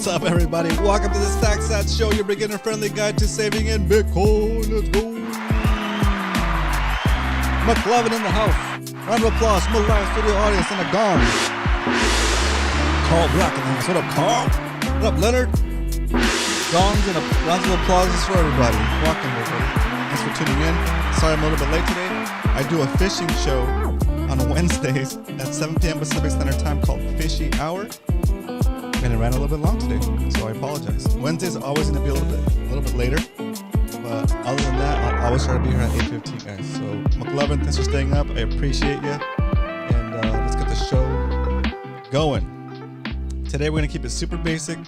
What's up, everybody? Welcome to the SATS show, your beginner-friendly guide to saving in Bitcoin. Let's go. McLovin in the house. Round of applause from the live studio audience and a gong. Carl Black in the house. What up, Carl? What up, Leonard? Gongs and rounds of applause for everybody. Welcome, everybody. Thanks for tuning in. Sorry I'm a little bit late today. I do a fishing show on Wednesdays at 7 p.m. Pacific Standard Time called Fishy Hour. And it ran a little bit long today, so I apologize. Wednesdays are always going to be a little bit later. But other than that, I'll always try to be here at 8:15, guys. So, McLovin, thanks for staying up. I appreciate you. And let's get the show going. Today, we're going to keep it super basic,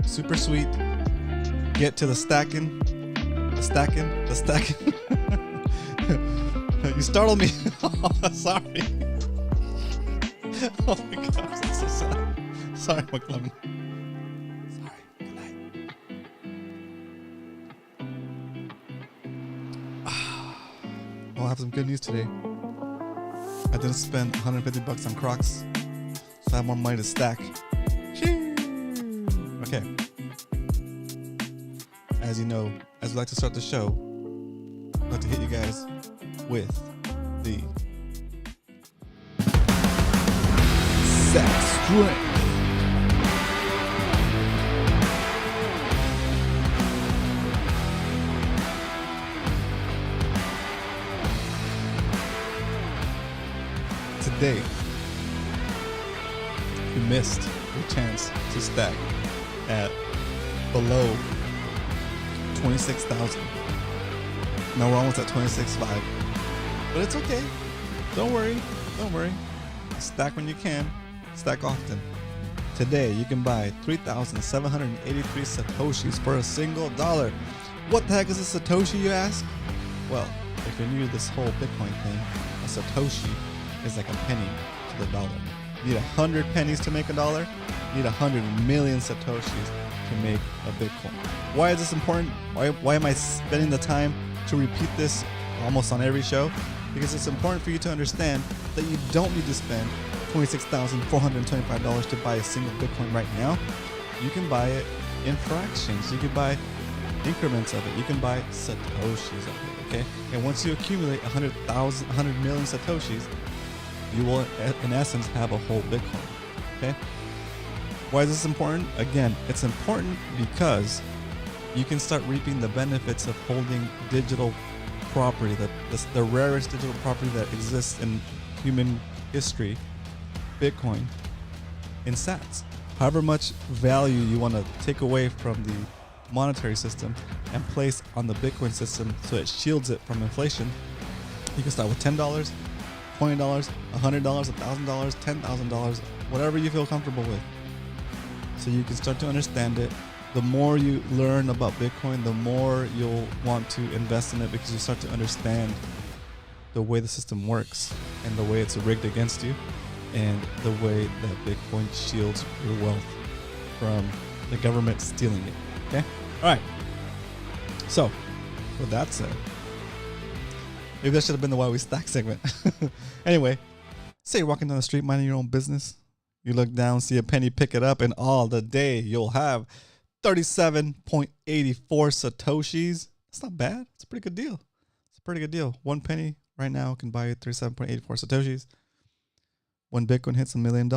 super sweet. Get to the stacking. The stacking. You startled me. Sorry. Oh my gosh, that's so sad. Sorry, McLovin. Sorry. Good night. Well, I have some good news today. I didn't spend $150 on Crocs, so I have more money to stack. Okay. As you know, as we like to start the show, I'd like to hit you guys with the SATS strength. Today, you missed your chance to stack at below 26,000. Now we're almost at 26.5, but it's okay. Don't worry. Stack when you can, stack often. Today, you can buy 3,783 Satoshis for a single dollar. What the heck is a Satoshi, you ask? Well, if you're new to this whole Bitcoin thing, a Satoshi is like a penny to the dollar. You need 100 pennies to make a dollar. You need 100 million Satoshis to make a Bitcoin. Why is this important? Why am I spending the time to repeat this almost on every show? Because it's important for you to understand that you don't need to spend $26,425 to buy a single Bitcoin right now. You can buy it in fractions. You can buy increments of it. You can buy Satoshis of it, okay? And once you accumulate 100 million Satoshis, you will, in essence, have a whole Bitcoin, okay? Why is this important? Again, it's important because you can start reaping the benefits of holding digital property, the rarest digital property that exists in human history, Bitcoin, in SATS. However much value you want to take away from the monetary system and place on the Bitcoin system so it shields it from inflation, you can start with $10, $20, $100, $1,000, $10,000, whatever you feel comfortable with. So you can start to understand it. The more you learn about Bitcoin, the more you'll want to invest in it because you start to understand the way the system works and the way it's rigged against you and the way that Bitcoin shields your wealth from the government stealing it. Okay? All right. So, with that said, maybe that should have been the Why We Stack segment. Anyway, say you're walking down the street minding your own business. You look down, see a penny, pick it up, and all the day you'll have 37.84 Satoshis. That's not bad. It's a pretty good deal. One penny right now can buy you 37.84 Satoshis. When Bitcoin hits $1 million,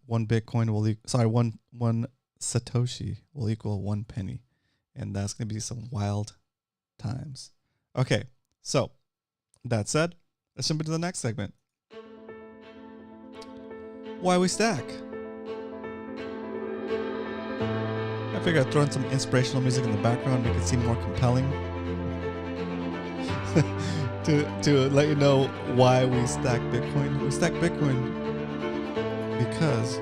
one Satoshi will equal 1 penny. And that's going to be some wild times. Okay, so that said, let's jump into the next segment. Why we stack. I figured I'd throw in some inspirational music in the background to make it seem more compelling. to let you know why we stack Bitcoin. We stack Bitcoin because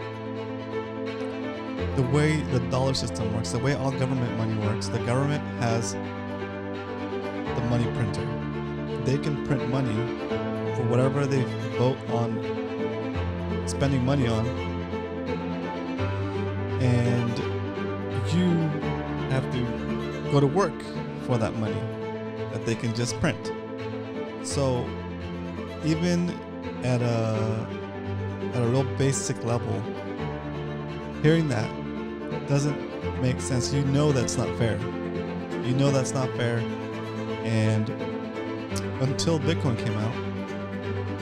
the way the dollar system works, the way all government money works, the government has the money printer. They can print money for whatever they vote on spending money on, and you have to go to work for that money that they can just print. So even at a real basic level, hearing that doesn't make sense. You know that's not fair. You know that's not fair. And until Bitcoin came out,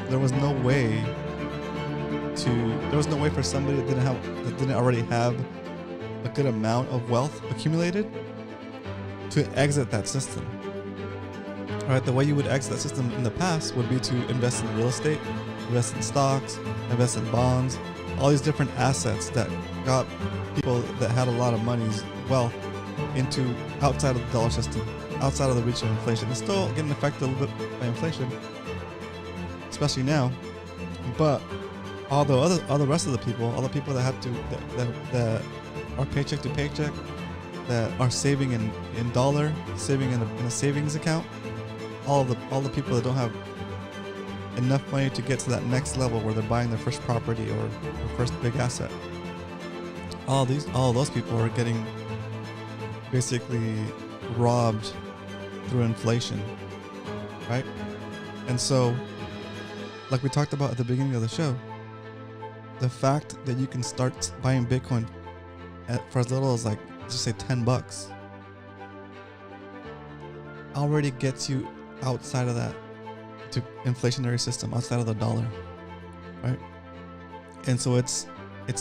there was no way for somebody that didn't already have a good amount of wealth accumulated to exit that system. All right, the way you would exit that system in the past would be to invest in real estate, invest in stocks, invest in bonds, all these different assets that got people that had a lot of money's wealth into outside of the dollar system, outside of the reach of inflation. It's still getting affected a little bit by inflation, especially now. But all the rest of the people, all the people that have to that are paycheck to paycheck, that are saving in dollar, saving in a savings account, all the people that don't have enough money to get to that next level where they're buying their first property or their first big asset. All those people are getting basically robbed through inflation, right? And so, like we talked about at the beginning of the show, the fact that you can start buying Bitcoin for as little as, like, just say $10 already gets you outside of that to inflationary system, outside of the dollar, right? And so it's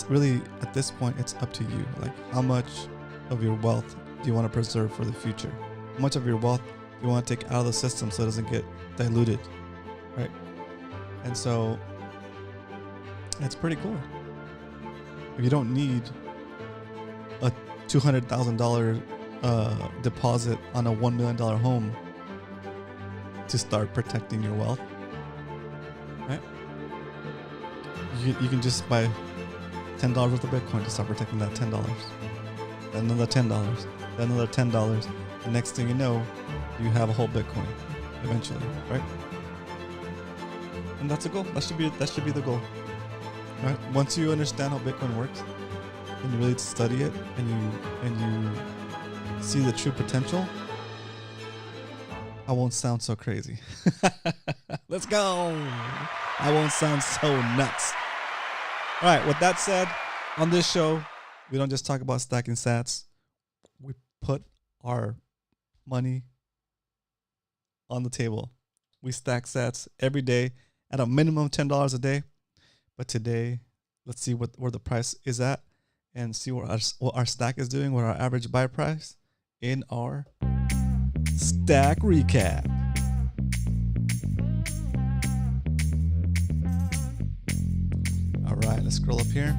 really, at this point, it's up to you. Like, how much of your wealth do you want to preserve for the future? How much of your wealth do you want to take out of the system so it doesn't get diluted, right? And so it's pretty cool. If you don't need a $200,000 deposit on a $1 million home to start protecting your wealth, right? You can just buy $10 worth of Bitcoin to start protecting that $10. Then another $10, then another $10. The next thing you know, you have a whole Bitcoin eventually, right? And that's a goal. That should be the goal, right? Once you understand how Bitcoin works and you really study it and you see the true potential, I won't sound so crazy. Let's go. I won't sound so nuts. All right, with that said, on this show, we don't just talk about stacking sats. We put our money on the table. We stack sats every day at a minimum $10 a day. But today, let's see where the price is at and see what our stack is doing, what our average buy price in our stack recap. All right, let's scroll up here.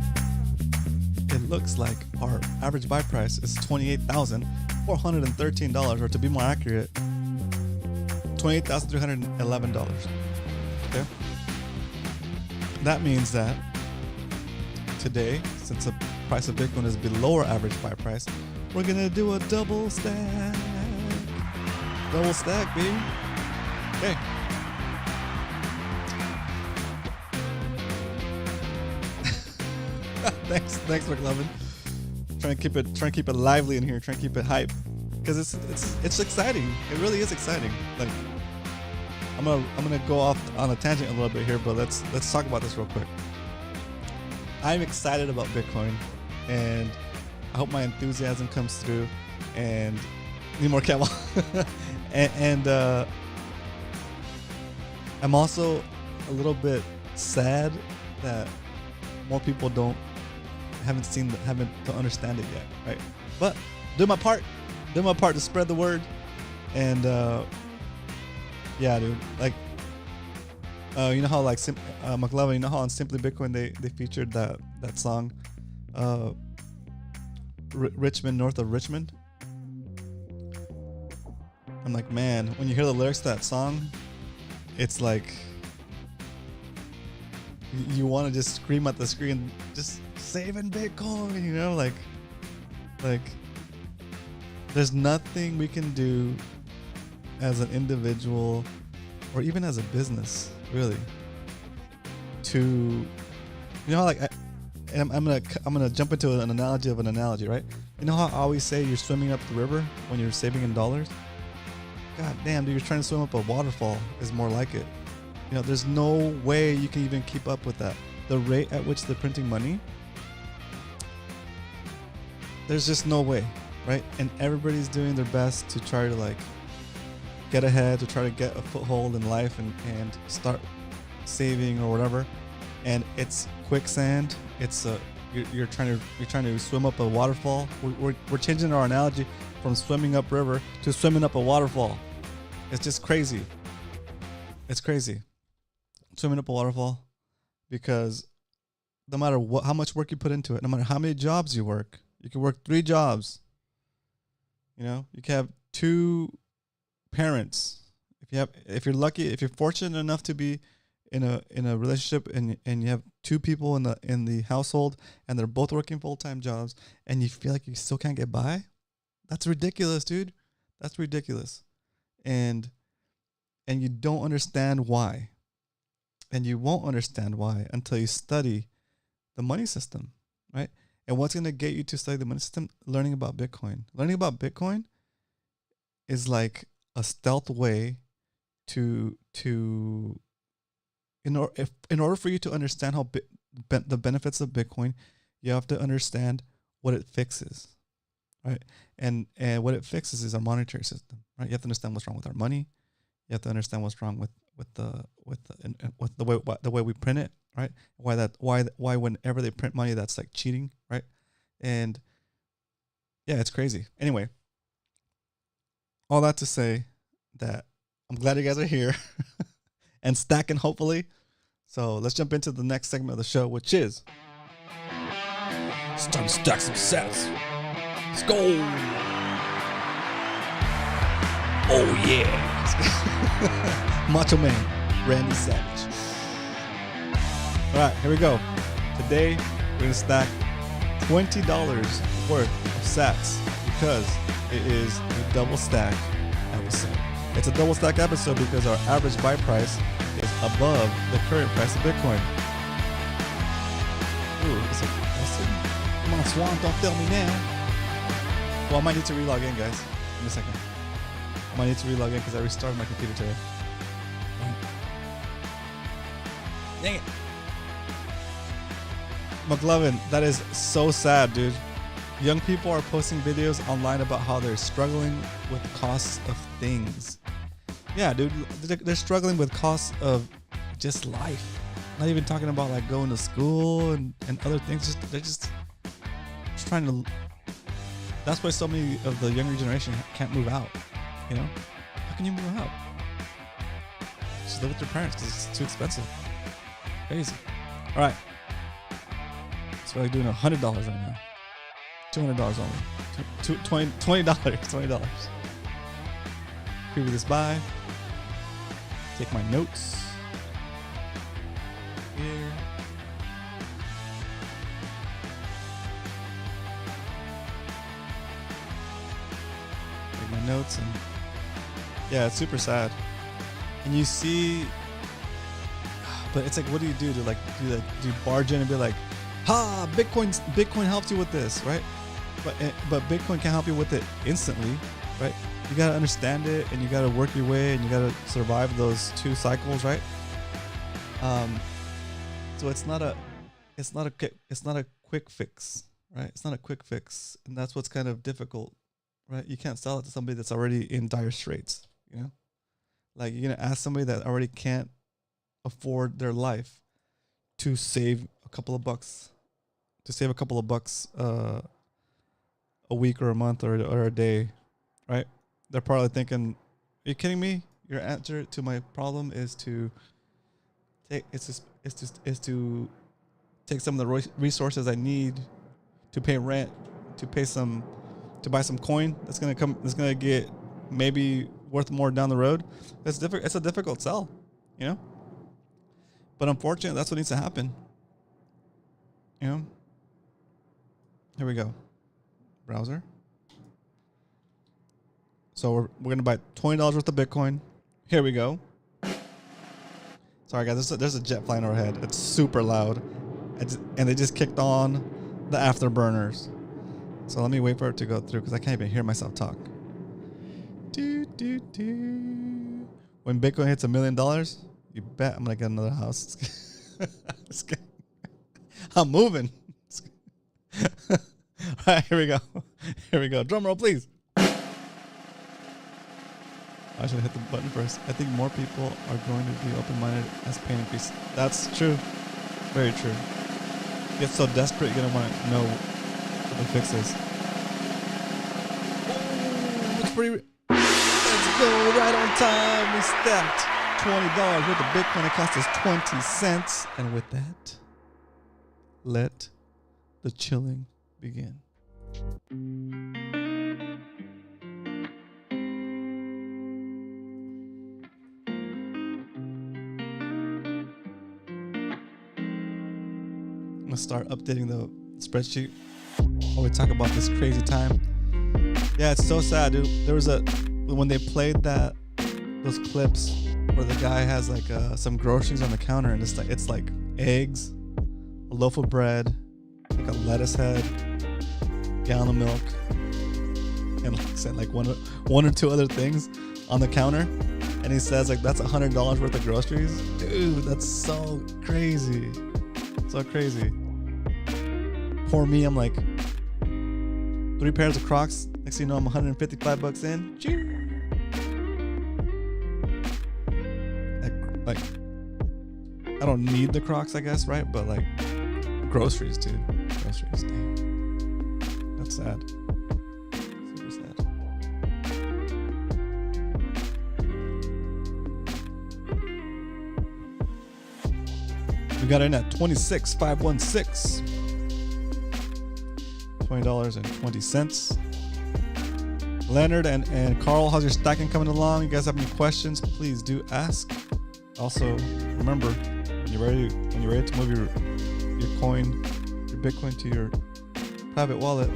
It looks like our average buy price is $28,413, or to be more accurate, $28,311. Okay? That means that today, since the price of Bitcoin is below our average buy price, we're gonna do a double stack. Double stack, baby. Okay. Thanks, McLovin. Trying to keep it lively in here. Trying to keep it hype, because it's exciting. It really is exciting. Like, I'm gonna go off on a tangent a little bit here, but let's talk about this real quick. I'm excited about Bitcoin, and I hope my enthusiasm comes through. And need more camel. and I'm also a little bit sad that more people don't understand it yet, right? But do my part to spread the word. And yeah, dude, like, you know how, like, McLovin, you know how on Simply Bitcoin they featured that song, Richmond, north of Richmond. I'm like, man, when you hear the lyrics to that song, it's like you want to just scream at the screen, just saving Bitcoin, you know, like there's nothing we can do as an individual or even as a business, really, to, you know, like, I'm gonna jump into an analogy of an analogy, right? You know how I always say you're swimming up the river when you're saving in dollars? God damn, dude, you're trying to swim up a waterfall is more like it. You know, there's no way you can even keep up with that. The rate at which they're printing money there's just no way, right? And everybody's doing their best to try to like get ahead, to try to get a foothold in life and start saving or whatever. And it's quicksand. It's you're trying to swim up a waterfall. We're changing our analogy from swimming up river to swimming up a waterfall. It's just crazy. It's crazy swimming up a waterfall, because no matter how much work you put into it, no matter how many jobs you work, you can work 3 jobs. You know, you can have 2 parents. If you're lucky, if you're fortunate enough to be in a relationship and you have 2 people in the household and they're both working full-time jobs and you feel like you still can't get by, that's ridiculous, dude. That's ridiculous. And you don't understand why. And you won't understand why until you study the money system, right? And what's going to get you to study the money system? Learning about Bitcoin. Learning about Bitcoin is like a stealth way in order for you to understand how the benefits of Bitcoin, you have to understand what it fixes, right? And what it fixes is our monetary system, right? You have to understand what's wrong with our money. You have to understand what's wrong with the way we print it, right? Why whenever they print money, that's like cheating, right? And yeah, it's crazy. Anyway, all that to say that I'm glad you guys are here and stacking, hopefully. So let's jump into the next segment of the show, which is it's time to stack some SATS. Let's go. Oh yeah. Macho Man, Randy Savage. All right, here we go. Today, we're going to stack $20 worth of SATS because it is a double stack episode. It's a double stack episode because our average buy price is above the current price of Bitcoin. Ooh, is it question? Come on, Swan, don't fail me now. Well, I might need to relog in, guys. Give me a second. I might need to relog in because I restarted my computer today. Dang it. McLovin, that is so sad, dude. Young people are posting videos online about how they're struggling with the costs of things. Yeah, dude, they're struggling with costs of just life. Not even talking about like going to school and other things. They're just trying to. That's why so many of the younger generation can't move out. You know, how can you move out? Just live with your parents because it's too expensive. Crazy. All right. So we're doing $100 right now. $200 only. $20. Preview this buy. Take my notes. Here. Take my notes and yeah, it's super sad. And you see, but it's like, what do you do to like do you barge in and be like, ha, Bitcoin helps you with this, right? But Bitcoin can't help you with it instantly, right? You gotta understand it and you gotta work your way and you gotta survive those 2 cycles, right? So it's not a quick fix, right? It's not a quick fix, and that's what's kind of difficult, right? You can't sell it to somebody that's already in dire straits, you know? Like you're gonna ask somebody that already can't afford their life to save a couple of bucks, a week or a month or a day, right? They're probably thinking, "Are you kidding me? Your answer to my problem is to take to take some of the resources I need to pay rent, to buy some coin that's gonna get maybe worth more down the road." It's a difficult sell, you know. But unfortunately, that's what needs to happen. You know. Here we go. Browser. So we're gonna buy $20 worth of Bitcoin. Here we go. Sorry guys, there's a jet flying overhead. It's super loud, and they just kicked on the afterburners. So let me wait for it to go through because I can't even hear myself talk. When Bitcoin hits $1 million, you bet I'm gonna get another house. I'm moving. right, here we go. Here we go. Drum roll, please. I should hit the button first. I think more people are going to be open-minded as pain increases. That's true. Very true. You get so desperate, you're going to want to know what the fix is. Oh, it's pretty... Let's go right on time. We stacked $20 worth of Bitcoin. It cost us 20 cents. And with that, let the chilling begin. I'm gonna start updating the spreadsheet while we talk about this crazy time. Yeah, it's so sad, dude. There was when they played those clips where the guy has like some groceries on the counter, and it's like eggs, a loaf of bread, like a lettuce head, gallon of milk, and like one or two other things on the counter, and he says like that's $100 worth of groceries. Dude, that's so crazy. So crazy. Poor me, I'm like 3 pairs of Crocs. Next thing you know, I'm $155 in. Like, I don't need the Crocs, I guess, right? But like, groceries, dude. Groceries, damn. That's sad. Super sad. We got in at 26,516. $20.20. Leonard and Carl, how's your stacking coming along? You guys have any questions? Please do ask. Also, remember, when you're ready to move your Bitcoin to your private wallet,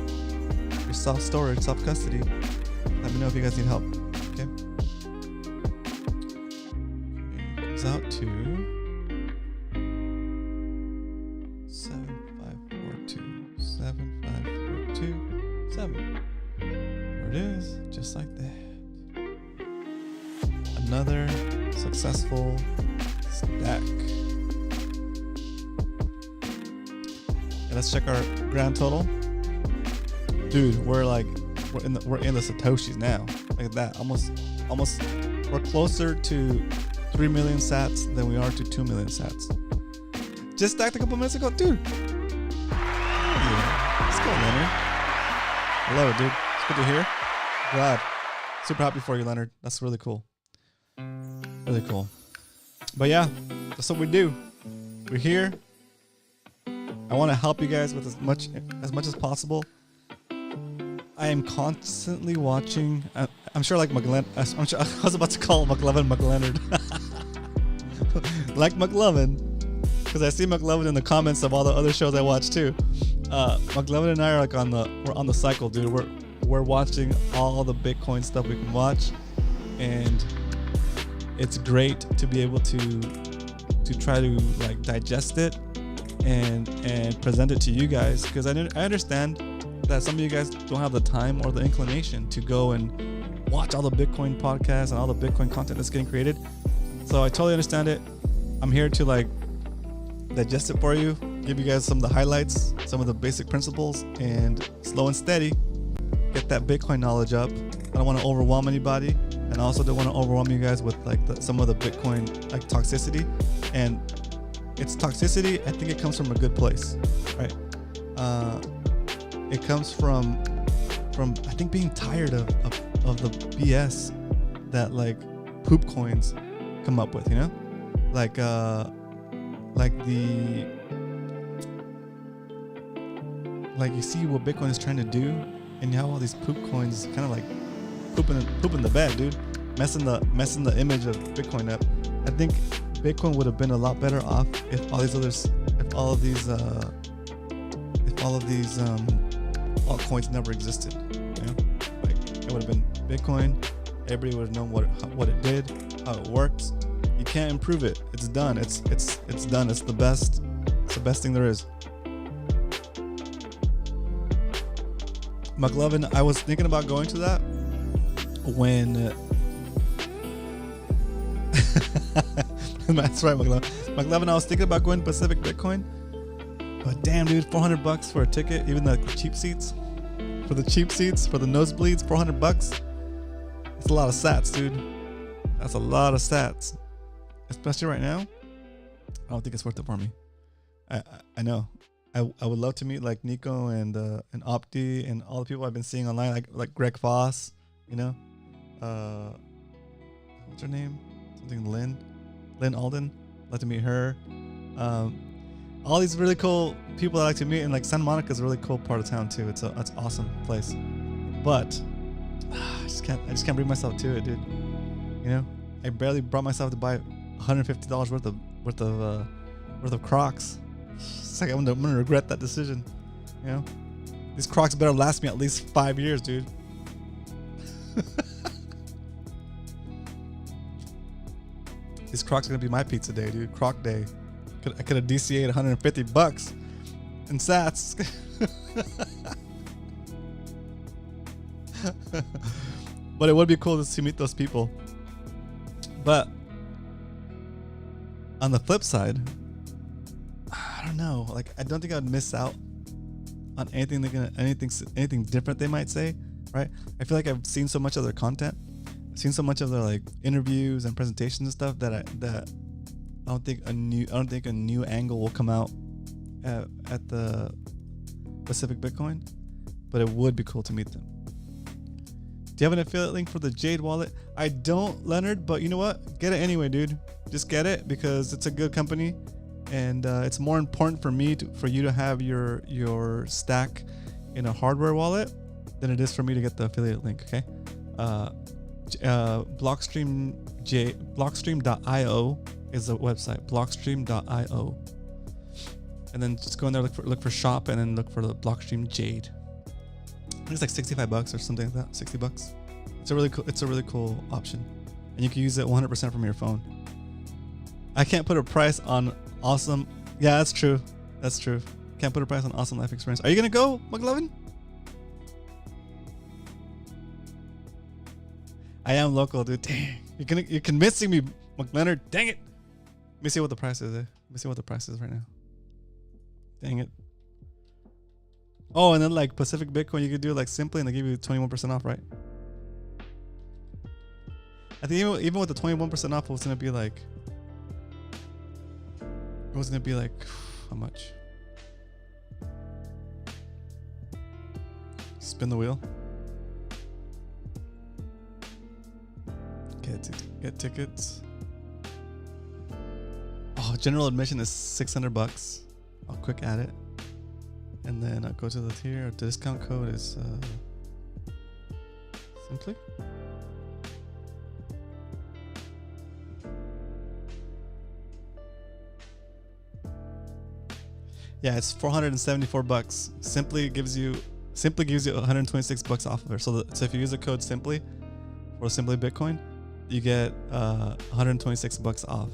your self-storage, self-custody, let me know if you guys need help. Okay. It comes out to 7. There it is, just like that. Another successful stack. And let's check our grand total. Dude, we're in the Satoshis now. Look at that. Almost we're closer to 3 million sats than we are to 2 million sats. Just stacked a couple minutes ago, dude. Yeah. Let's go, Leonard. Hello, dude. It's good to hear. Glad. Super happy for you, Leonard. That's really cool. Really cool. But yeah, that's what we do. We're here. I want to help you guys with as much as possible. I am constantly watching. I'm sure like McLean. I was about to call McLovin McLeonard. Like McLovin, because I see McLovin in the comments of all the other shows I watch too. McLovin and I are like we're on the cycle, dude. We're watching all the Bitcoin stuff we can watch, and it's great to be able to try to like digest it and present it to you guys, because I understand that some of you guys don't have the time or the inclination to go and watch all the Bitcoin podcasts and all the Bitcoin content that's getting created. So I totally understand it. I'm here to like digest it for you, give you guys some of the highlights, some of the basic principles, and slow and steady get that Bitcoin knowledge up. I don't want to overwhelm anybody, and I also don't want to overwhelm you guys with like some of the Bitcoin like toxicity. And it's toxicity, I think it comes from a good place, right? It comes from I think being tired of the BS that like poop coins come up with, you know, like you see what Bitcoin is trying to do, and how all these poop coins kind of like pooping the bed, dude, messing the image of Bitcoin up. I think Bitcoin would have been a lot better off if all of these altcoins never existed. You know, like it would have been Bitcoin. Everybody would have known what it did, how it works. You can't improve it. It's done. It's done. It's the best. It's the best thing there is. McLovin, I was thinking about going to that when that's right, McLovin, I was thinking about going to Pacific Bitcoin, but damn, dude, $400 for a ticket, even the cheap seats. for the cheap seats, for the nosebleeds, $400. That's a lot of SATs, dude. That's a lot of SATs, especially right now. I don't think it's worth it for me. I know. I would love to meet like Nico and Opti and all the people I've been seeing online, like Greg Foss, you know, what's her name? Something Lynn Alden. I'd like to meet her. All these really cool people I like to meet, and like Santa Monica is a really cool part of town too. It's an awesome place, but I just can't bring myself to it, dude. You know, I barely brought myself to buy $150 worth of Crocs. It's like I'm gonna regret that decision. You know, these Crocs better last me at least 5 years, dude. These Crocs are gonna be my pizza day, dude. Croc day. I could have DCA'd $150 in SATS. But it would be cool to meet those people. But on the flip side, I don't know. Like, I don't think I'd miss out on anything anything different they might say, right? I feel like I've seen so much of their content. I've seen so much of their like interviews and presentations and stuff that I don't think a new angle will come out at the Pacific Bitcoin, but it would be cool to meet them. Do you have an affiliate link for the Jade wallet? I don't, Leonard, but you know what? Get it anyway, dude. Just get it because it's a good company, and it's more important for you to have your stack in a hardware wallet than it is for me to get the affiliate link. Okay, Blockstream.io is the website. Blockstream.io, and then just go in there, look for shop, and then look for the Blockstream Jade. I think it's like $65 or something like that. $60. It's a really cool option, and you can use it 100% from your phone. I can't put a price on awesome. Yeah, that's true. That's true. Can't put a price on awesome life experience. Are you gonna go, McLovin? I am local, dude. Dang, you're convincing me, McLeonard. Dang it. Let me see what the price is. Let me see what the price is right now. Dang it. Oh, and then like Pacific Bitcoin, you could do it like simply, and they give you 21% off, right? I think even with the 21% off, it was gonna be like how much? Spin the wheel. Get tickets. Oh, general admission is $600. I'll quick add it. And then I'll go to the tier. The discount code is simply. Yeah, it's $474. Simply gives you $126 off of it. So if you use the code simply for Simply Bitcoin, you get $126 off.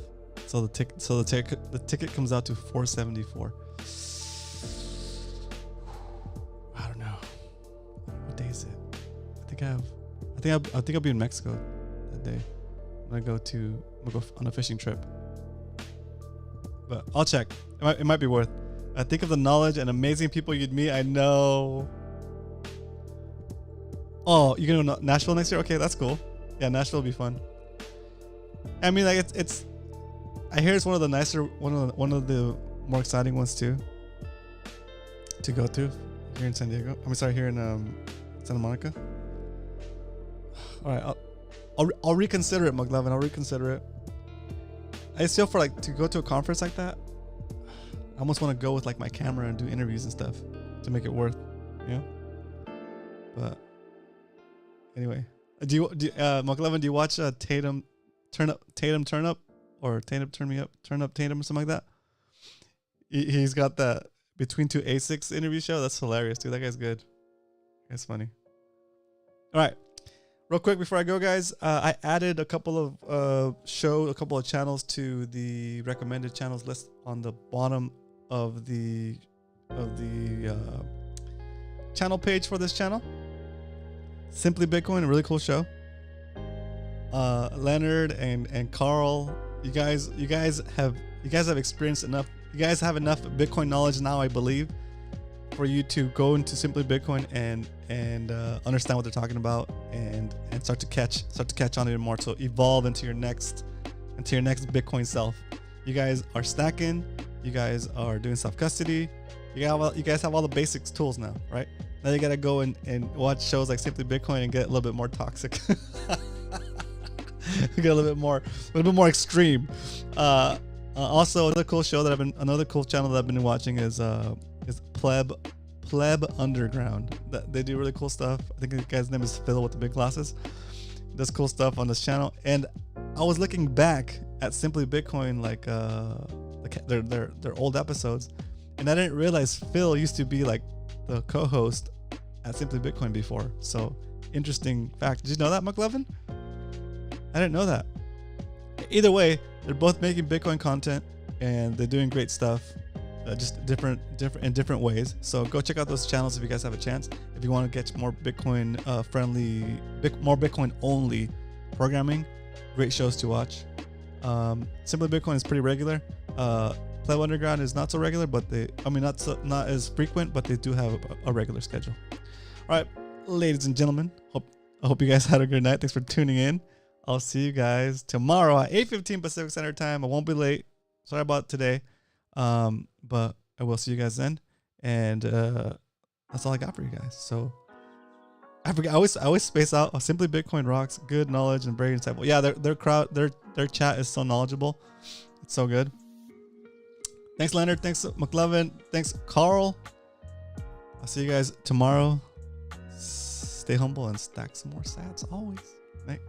So the ticket comes out to $474. I don't know. What day is it? I think I'll be in Mexico that day. I'm gonna go on a fishing trip. But I'll check. It might be worth. I think of the knowledge and amazing people you'd meet. I know. Oh, you're gonna go to Nashville next year? Okay, that's cool. Yeah, Nashville will be fun. I mean, like it's. I hear it's one of the nicer, one of the more exciting ones too. To go to here in San Diego. Here in Santa Monica. All right, I'll reconsider it, McLovin. I'll reconsider it. I still for like to go to a conference like that. I almost want to go with like my camera and do interviews and stuff to make it worth, you know. But anyway, McLovin, do you watch Tatum Turn Up, or Tatum Turn Me Up, Turn Up Tatum, or something like that? He's got that Between Two A6 interview show. That's hilarious, dude. That guy's good. That's funny. All right, real quick before I go, guys, I added a couple of channels to the recommended channels list on the bottom of the channel page for this channel. Simply Bitcoin, a really cool show. Leonard and Carl, you guys have experienced enough. You guys have enough Bitcoin knowledge now, I believe, for you to go into Simply Bitcoin and understand what they're talking about and start to catch on even more. So evolve into your next Bitcoin self. You guys are stacking. You guys are doing self custody. You guys have all the basics tools now, right? Now you gotta go and watch shows like Simply Bitcoin and get a little bit more toxic. Get a little bit more extreme. Also, another cool channel that I've been watching is Pleb Underground. They do really cool stuff. I think the guy's name is Phil with the big glasses. Does cool stuff on this channel. And I was looking back at Simply Bitcoin, like their old episodes, and I didn't realize Phil used to be like the co-host at Simply Bitcoin before. So interesting fact. Did you know that, McLovin? I didn't know that. Either way, they're both making Bitcoin content and they're doing great stuff, just different in different ways. So go check out those channels if you guys have a chance. If you want to get more Bitcoin friendly, more Bitcoin only programming, great shows to watch. Simply Bitcoin is pretty regular. Pleb Underground is not so regular, but not as frequent, but they do have a regular schedule. All right, ladies and gentlemen, I hope you guys had a good night. Thanks for tuning in. I'll see you guys tomorrow at 8:15 Pacific Standard Time. I won't be late. Sorry about today, but I will see you guys then. And that's all I got for you guys. So I forget. I always space out. Simply Bitcoin rocks. Good knowledge and very insightful. Yeah, their chat is so knowledgeable. It's so good. Thanks, Leonard. Thanks, McLovin. Thanks, Carl. I'll see you guys tomorrow. Stay humble and stack some more SATS always. Night.